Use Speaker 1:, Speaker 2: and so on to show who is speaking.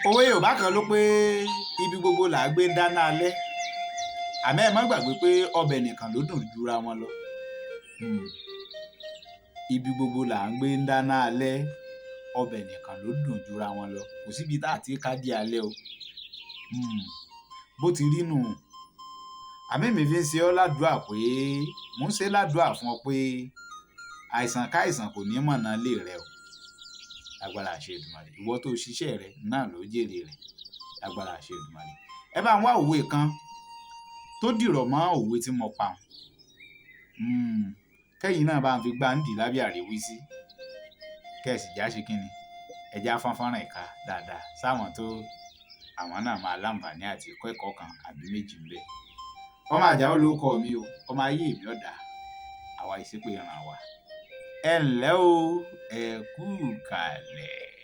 Speaker 1: òwe Yorùbá kan ló pé ibi gbogbo là á gbé ń dáná alẹ́ àmọ́ ẹ má gbàgbé pé ọbẹ̀ nìkan ló dùn jura wọn lọ. Ibi gbogbo là ń gbé ń dáná alẹ́ ọbẹ̀ nìkan ló dùn jura wọn lọ kò síbi tá àti ká di alẹ́ o. Bó ti rí nù àmì mi fi ń ṣe ọ́ ládùúà pé mò ń ṣe ládùúà fún ọ pé àìsàn káìsàn kò ní mọ̀nà lé rẹ o lágbára àṣẹ Èdùmàrè ìwọ tó ṣiṣẹ́ rẹ náà ló jèrè rẹ lágbára àṣẹ Èdùmàrè. Ẹ bá ń wá òwe kan tó dìrọ̀ mọ́ òwe tí mo pa kẹ́yìn náà bá ń fi gbáǹdì lábẹ́ àríwísí kẹ́ẹ̀sì já ṣe kínni ẹja fọ́nfọ́nrán ẹ̀ka dáadáa sáwọn tó àwọn náà máa láǹfààní àti ẹ̀kọ́ ẹ̀kọ́ kan àbí méjì ńbẹ. Ọmọ Àjàó lórúkọ mi o ọmọ ayé mi ọ̀dà àwa ìṣépè ràn wá. Ẹ ǹlẹ́ o ẹ kú kalẹ̀.